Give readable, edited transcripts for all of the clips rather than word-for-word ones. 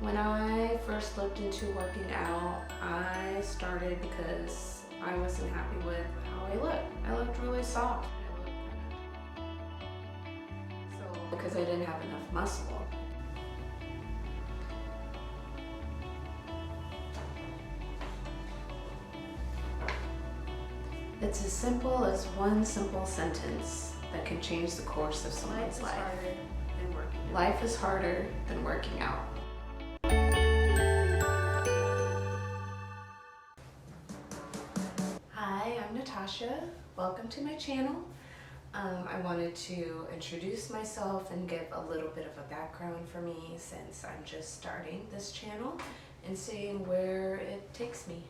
When I first looked into working out, I started because I wasn't happy with how I looked. I looked really soft. Because I didn't have enough muscle. It's as simple as one simple sentence that can change the course of someone's life. Life is harder than working out. Hi, I'm Natasha. Welcome to my channel. I wanted to introduce myself and give a little bit of a background for me since I'm just starting this channel and seeing where it takes me.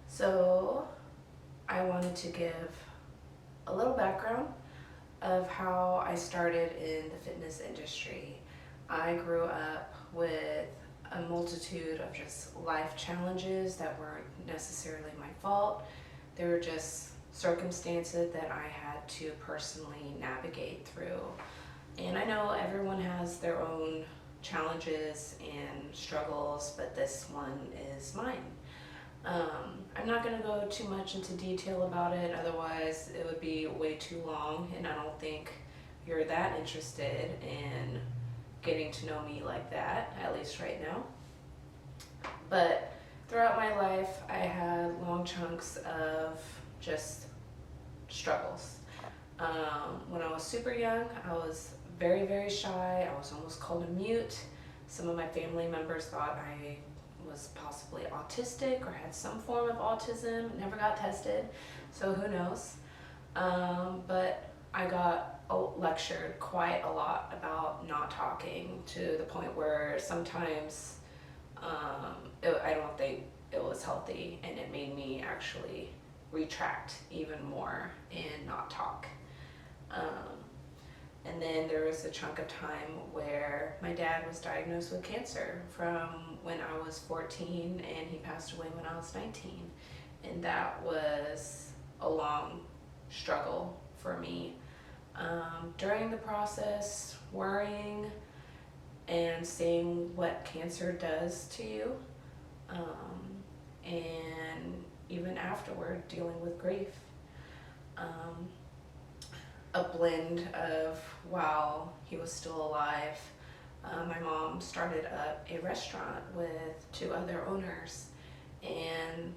So I wanted to give a little background of how I started in the fitness industry. I grew up with a multitude of just life challenges that weren't necessarily my fault. They were just circumstances that I had to personally navigate through. And I know everyone has their own challenges and struggles, but this one is mine. I'm not going to go too much into detail about it, otherwise it would be way too long, and I don't think you're that interested in getting to know me like that, at least right now. But throughout my life, I had long chunks of just struggles. When I was super young, I was very, very shy. I was almost called a mute. Some of my family members thought I was possibly autistic or had some form of autism. Never got tested, so who knows. But I got lectured quite a lot about not talking, to the point where sometimes I don't think it was healthy, and it made me actually retract even more and not talk. And then there was a chunk of time where my dad was diagnosed with cancer from when I was 14, and he passed away when I was 19. And that was a long struggle for me. During the process, worrying and seeing what cancer does to you, and even afterward, dealing with grief. A blend of, while he was still alive, my mom started up a restaurant with 2 other owners, and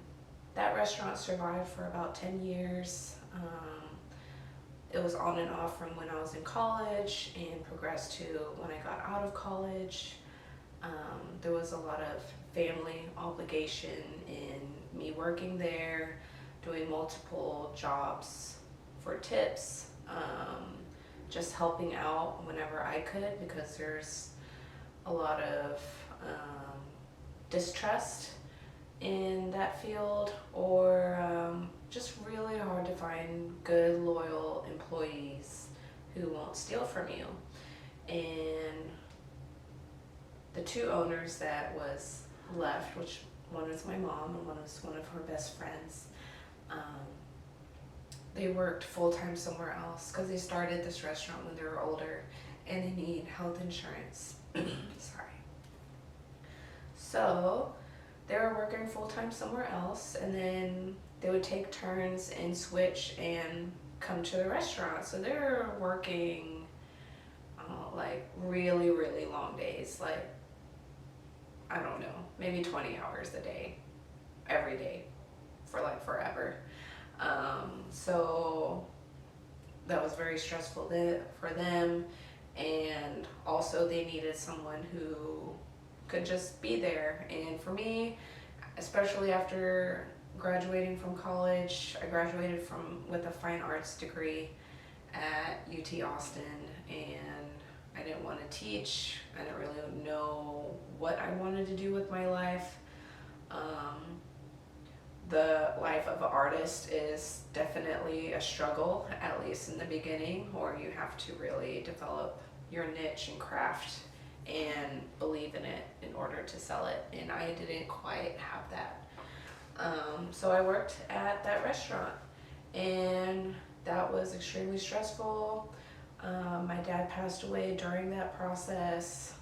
that restaurant survived for about 10 years. It was on and off from when I was in college and progressed to when I got out of college. There was a lot of family obligation in me working there, doing multiple jobs for tips, just helping out whenever I could, because there's a lot of distrust in that field, or just really hard to find good, loyal employees who won't steal from you. And the 2 owners that was left, which one was my mom and one was one of her best friends, they worked full-time somewhere else because they started this restaurant when they were older and they need health insurance. Sorry. So they were working full-time somewhere else, and then they would take turns and switch and come to the restaurant. So they were working like really, really long days, like, I don't know, maybe 20 hours a day, every day, for like forever. So that was very stressful for them, and also they needed someone who could just be there. And for me, especially after graduating from college, I graduated with a fine arts degree at UT Austin, and I didn't want to teach. I didn't really know what I wanted to do with my life. The life of an artist is definitely a struggle, at least in the beginning, or you have to really develop your niche and craft and believe in it in order to sell it, and I didn't quite have that. So I worked at that restaurant, and that was extremely stressful. My dad passed away during that process.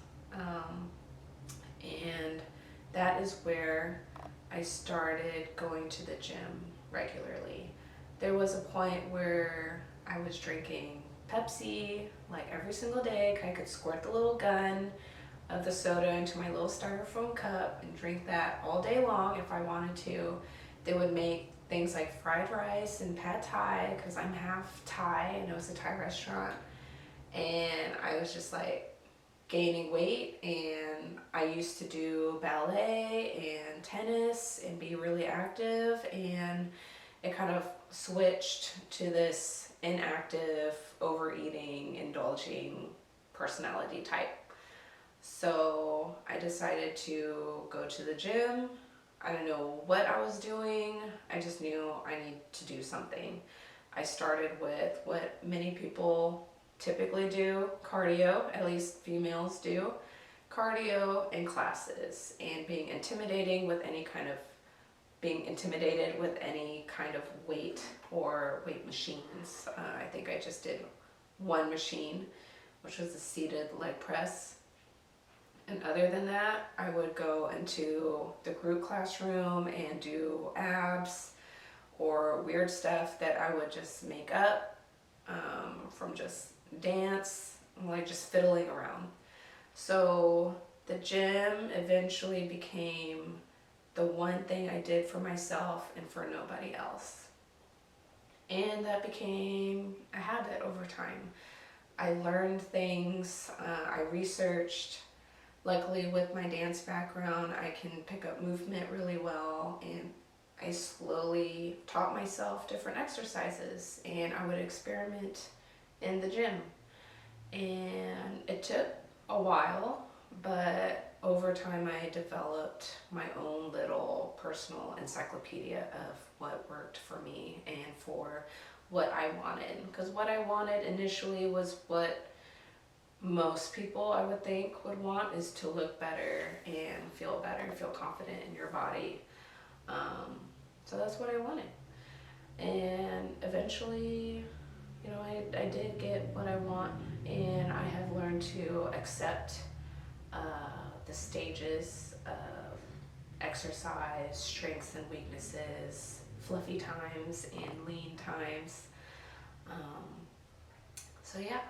that is where I started going to the gym regularly. There was a point where I was drinking Pepsi like every single day. I could squirt the little gun of the soda into my little styrofoam cup and drink that all day long if I wanted to. They would make things like fried rice and pad thai because I'm half Thai and it was a Thai restaurant. And I was just like gaining weight, and I used to do ballet and tennis and be really active, and it kind of switched to this inactive, overeating, indulging personality type. So I decided to go to the gym. I didn't know what I was doing. I just knew I need to do something. I started with what many people typically do, cardio, at least females do, cardio and classes, and being intimidated with any kind of weight or weight machines. I think I just did one machine, which was a seated leg press. And other than that, I would go into the group classroom and do abs or weird stuff that I would just make up from just dance, like just fiddling around. So the gym eventually became the one thing I did for myself and for nobody else. And that became a habit over time. I learned things, I researched. Luckily, with my dance background, I can pick up movement really well, and I slowly taught myself different exercises, and I would experiment in the gym. And it took a while, but over time I developed my own little personal encyclopedia of what worked for me and for what I wanted. Because what I wanted initially was what most people, I would think, would want, is to look better, feel confident in your body. So that's what I wanted. And eventually, I did get what I want, and I have learned to accept the stages of exercise, strengths and weaknesses, fluffy times and lean times. So yeah.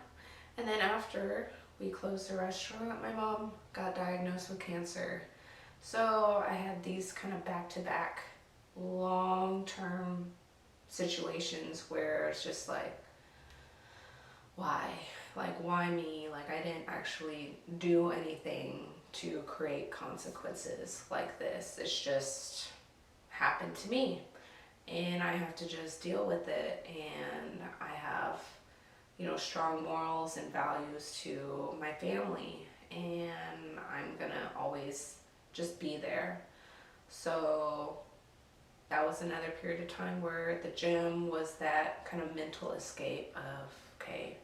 And then after we closed the restaurant, my mom got diagnosed with cancer. So I had these kind of back-to-back long-term situations where it's just like, why? Like, why me? Like, I didn't actually do anything to create consequences like this. It's just happened to me. And I have to just deal with it. And I have, strong morals and values to my family. And I'm gonna always just be there. So that was another period of time where the gym was that kind of mental escape of, okay,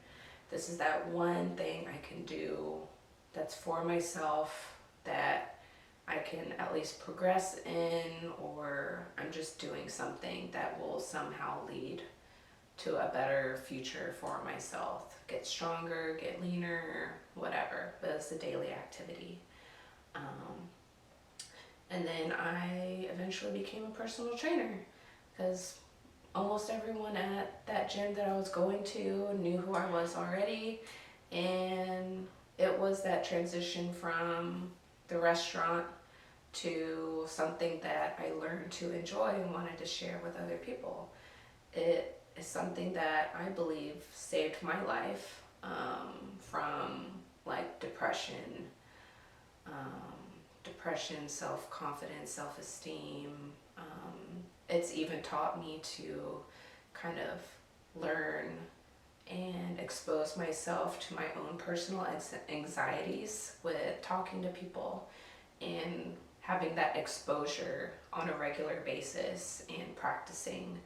this is that one thing I can do that's for myself, that I can at least progress in, or I'm just doing something that will somehow lead to a better future for myself. Get stronger, get leaner, whatever, but it's a daily activity. And then I eventually became a personal trainer because almost everyone at that gym that I was going to knew who I was already. And it was that transition from the restaurant to something that I learned to enjoy and wanted to share with other people. It is something that I believe saved my life from like depression, self-confidence, self-esteem. It's even taught me to kind of learn and expose myself to my own personal anxieties with talking to people and having that exposure on a regular basis and practicing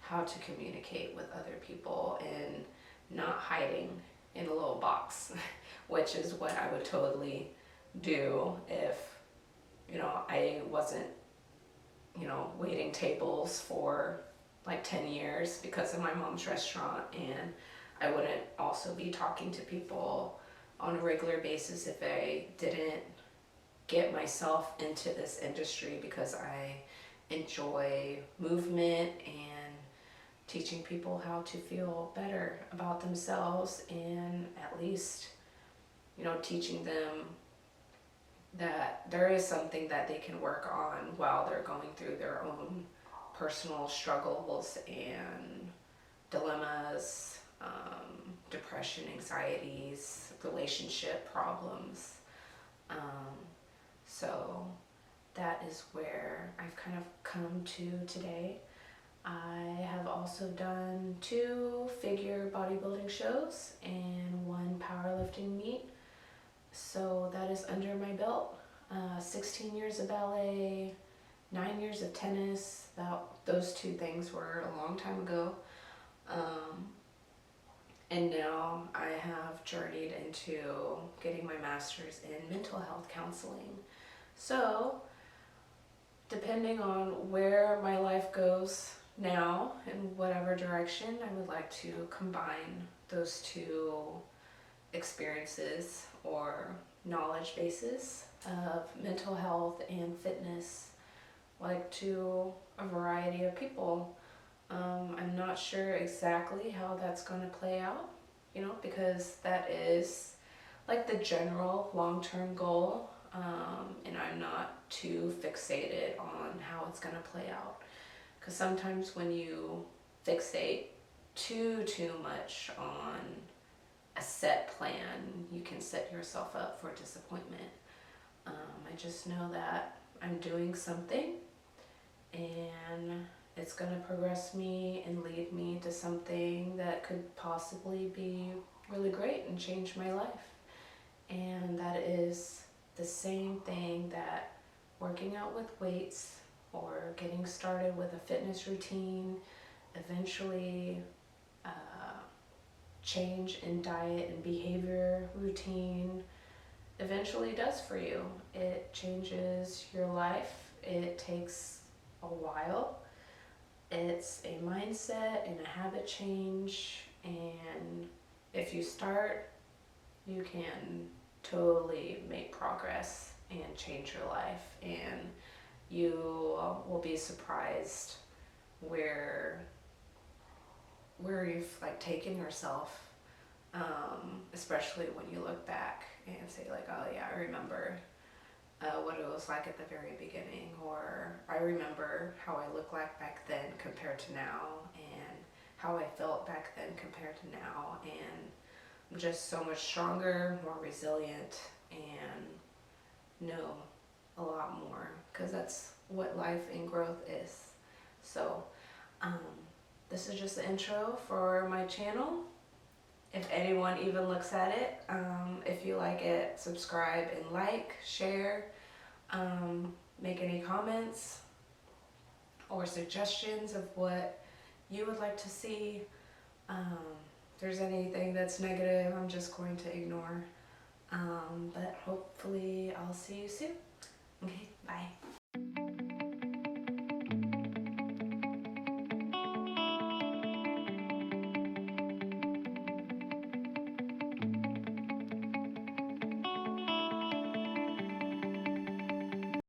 how to communicate with other people and not hiding in a little box, which is what I would totally do if, I wasn't, waiting tables for like 10 years because of my mom's restaurant, and I wouldn't also be talking to people on a regular basis if I didn't get myself into this industry because I enjoy movement and teaching people how to feel better about themselves, and at least, teaching them that there is something that they can work on while they're going through their own personal struggles and dilemmas, depression, anxieties, relationship problems. Um, so that is where I've kind of come to today. I have also done 2 figure bodybuilding shows and 1 powerlifting meet. So that is under my belt. 16 years of ballet, 9 years of tennis. Those 2 things were a long time ago. And now I have journeyed into getting my master's in mental health counseling. So, depending on where my life goes now, in whatever direction, I would like to combine those 2 experiences or knowledge bases of mental health and fitness, like to a variety of people. I'm not sure exactly how that's going to play out, because that is like the general long-term goal, and I'm not too fixated on how it's going to play out. Because sometimes when you fixate too much on a set plan, you can set yourself up for disappointment. I just know that I'm doing something, and it's going to progress me and lead me to something that could possibly be really great and change my life. And that is the same thing that working out with weights or getting started with a fitness routine, eventually change in diet and behavior routine, eventually does for you. It changes your life. It takes a while. It's a mindset and a habit change, and if you start, you can totally make progress and change your life, and you will be surprised where you've taken yourself, especially when you look back and say oh yeah, I remember what it was like at the very beginning, or I remember how I looked like back then compared to now, and how I felt back then compared to now, and I'm just so much stronger, more resilient, and know a lot more, because that's what life and growth is. So this is just the intro for my channel. If anyone even looks at it, if you like it, subscribe and share, make any comments or suggestions of what you would like to see. If there's anything that's negative, I'm just going to ignore. But hopefully I'll see you soon. Okay, bye.